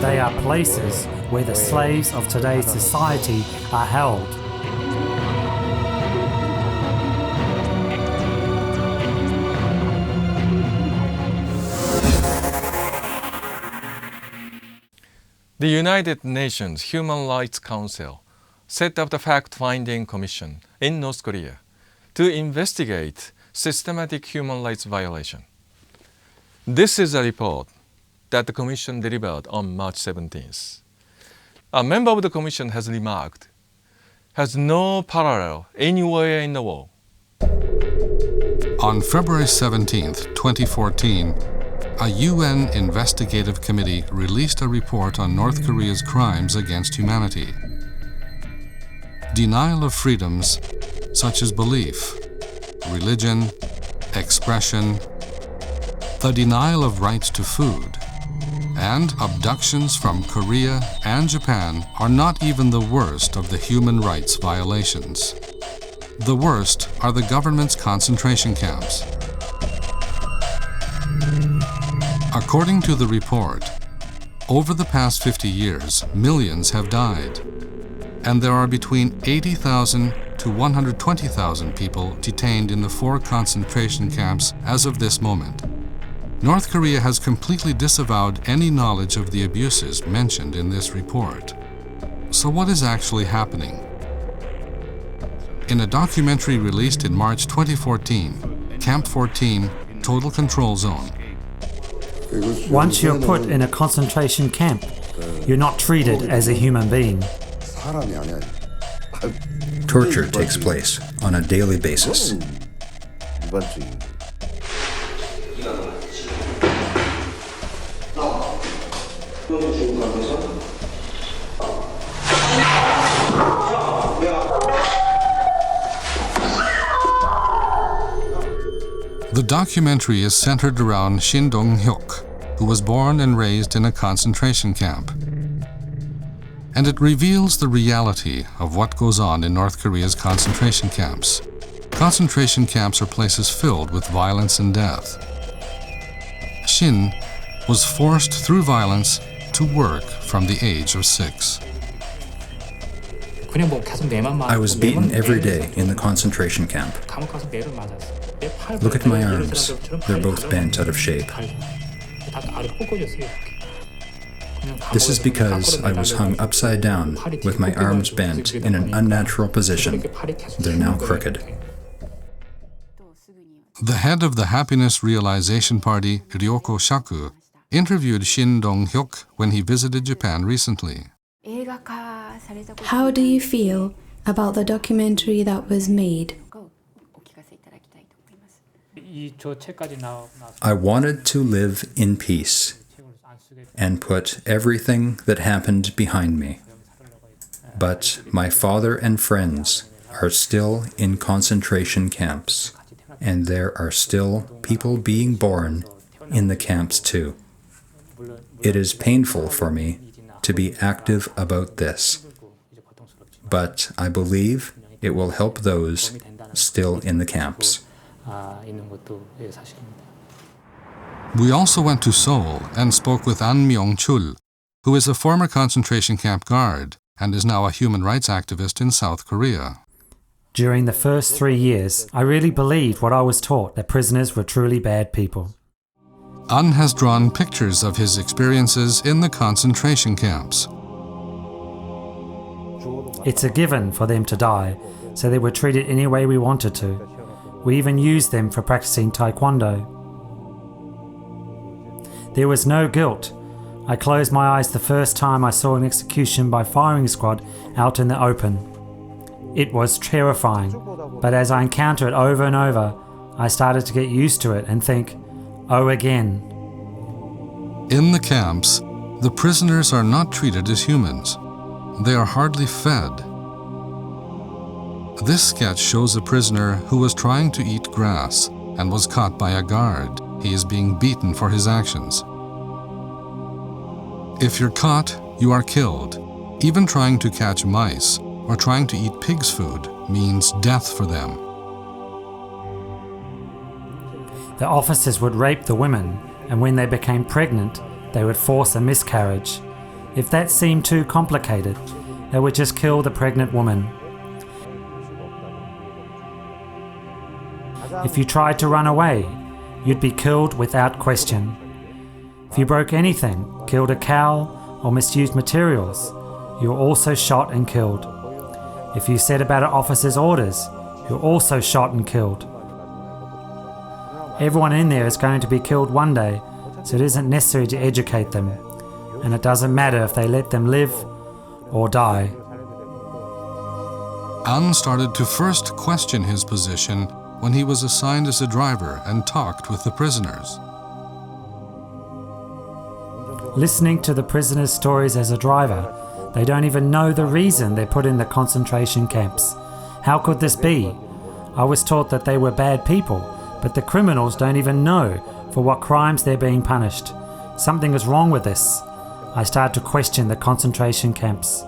They are places where the slaves of today's society are held. The United Nations Human Rights Council set up the fact-finding commission in North Korea to investigate systematic human rights violation. This is a report that the commission delivered on March 17th. A member of the commission has remarked, has no parallel anywhere in the world. On February 17th, 2014, a UN investigative committee released a report on North Korea's crimes against humanity. Denial of freedoms such as belief, religion, expression, the denial of rights to food, and abductions from Korea and Japan are not even the worst of the human rights violations. The worst are the government's concentration camps. According to the report, over the past 50 years, millions have died, and there are between 80,000 to 120,000 people detained in the 4 concentration camps as of this moment. North Korea has completely disavowed any knowledge of the abuses mentioned in this report. So what is actually happening? In a documentary released in March 2014, Camp 14, Total Control Zone. Once you're put in a concentration camp, you're not treated as a human being. Torture takes place on a daily basis. The documentary is centered around Dong-hyuk, who was born and raised in a concentration camp. And it reveals the reality of what goes on in North Korea's concentration camps. Concentration camps are places filled with violence and death. Shin was forced through violence to work from the age of 6. I was beaten every day in the concentration camp. Look at my arms. They're both bent out of shape. This is because I was hung upside down with my arms bent in an unnatural position. They're now crooked. The head of the Happiness Realization Party, Ryoko Shaku, interviewed Dong-hyuk when he visited Japan recently. How do you feel about the documentary that was made? I wanted to live in peace and put everything that happened behind me. But my father and friends are still in concentration camps, and there are still people being born in the camps too. It is painful for me to be active about this, but I believe it will help those still in the camps. We also went to Seoul and spoke with An Myung-chul, who is a former concentration camp guard and is now a human rights activist in South Korea. During the first 3 years, I really believed what I was taught, that prisoners were truly bad people. An has drawn pictures of his experiences in the concentration camps. It's a given for them to die, so they were treated any way we wanted to. We even used them for practicing taekwondo. There was no guilt. I closed my eyes the first time I saw an execution by firing squad out in the open. It was terrifying, but as I encountered it over and over, I started to get used to it and think, oh again. In the camps, the prisoners are not treated as humans. They are hardly fed. This sketch shows a prisoner who was trying to eat grass and was caught by a guard. He is being beaten for his actions. If you're caught, you are killed. Even trying to catch mice or trying to eat pig's food means death for them. The officers would rape the women, and when they became pregnant, they would force a miscarriage. If that seemed too complicated, they would just kill the pregnant woman. If you tried to run away, you'd be killed without question. If you broke anything, killed a cow, or misused materials, you were also shot and killed. If you set about an officer's orders, you're also shot and killed. Everyone in there is going to be killed one day, so it isn't necessary to educate them, and it doesn't matter if they let them live or die. An started to first question his position when he was assigned as a driver and talked with the prisoners. Listening to the prisoners' stories as a driver, they don't even know the reason they're put in the concentration camps. How could this be? I was taught that they were bad people, but the criminals don't even know for what crimes they're being punished. Something is wrong with this. I started to question the concentration camps.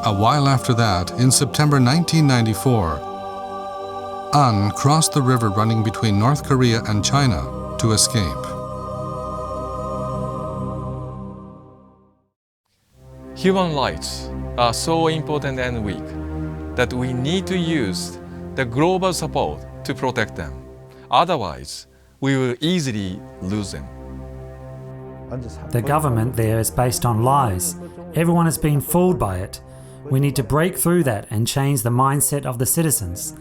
A while after that, in September 1994, An crossed the river running between North Korea and China to escape. Human rights are so important and weak that we need to use the global support to protect them. Otherwise, we will easily lose them. The government there is based on lies. Everyone has been fooled by it. We need to break through that and change the mindset of the citizens.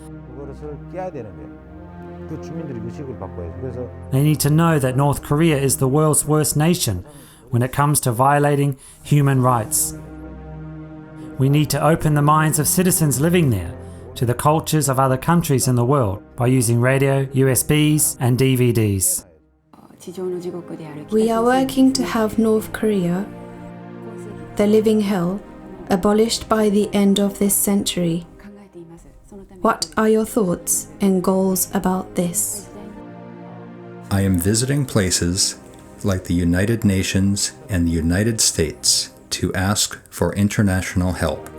They need to know that North Korea is the world's worst nation when it comes to violating human rights. We need to open the minds of citizens living there to the cultures of other countries in the world by using radio, USBs and DVDs. We are working to have North Korea, the living hell, abolished by the end of this century. What are your thoughts and goals about this? I am visiting places like the United Nations and the United States to ask for international help.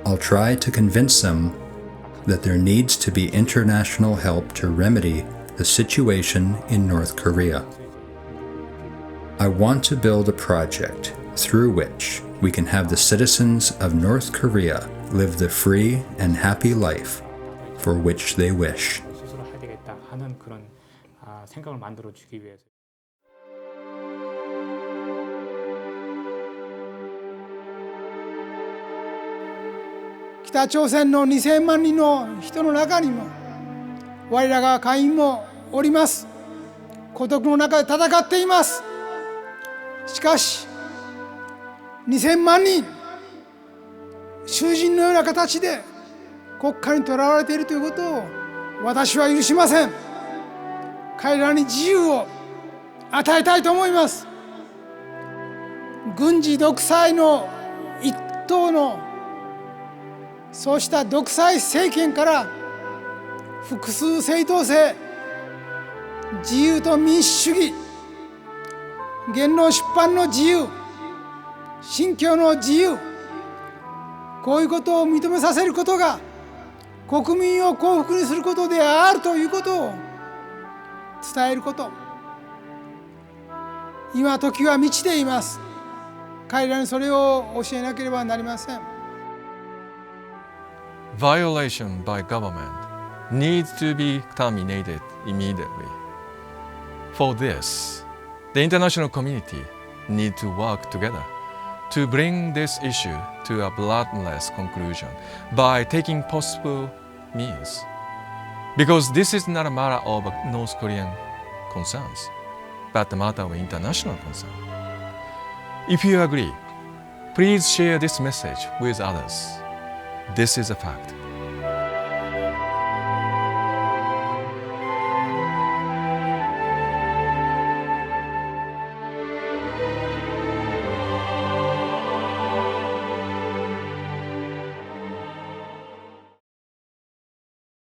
I'll try to convince them that there needs to be international help to remedy the situation in North Korea. I want to build a project through which we can have the citizens of North Korea live the free and happy life for which they wish.北朝鮮の2000万人の人の中にも我らが会員もおります。孤独の中で戦っています。しかし2000万人囚人のような形で国家にとらわれているということを私は許しません。彼らに自由を与えたいと思います。軍事独裁の一党のそうした独裁政権から複数正当性、自由と民主主義、言論出版の自由、信教の自由、こういうことを認めさせることが国民を幸福にすることであるということを伝えること。今時は満ちています。彼らにそれを教えなければなりません。Violation by government needs to be terminated immediately. For this, the international community needs to work together to bring this issue to a bloodless conclusion by taking possible means. Because this is not a matter of North Korean concerns, but a matter of international concern. If you agree, please share this message with others. This is a fact.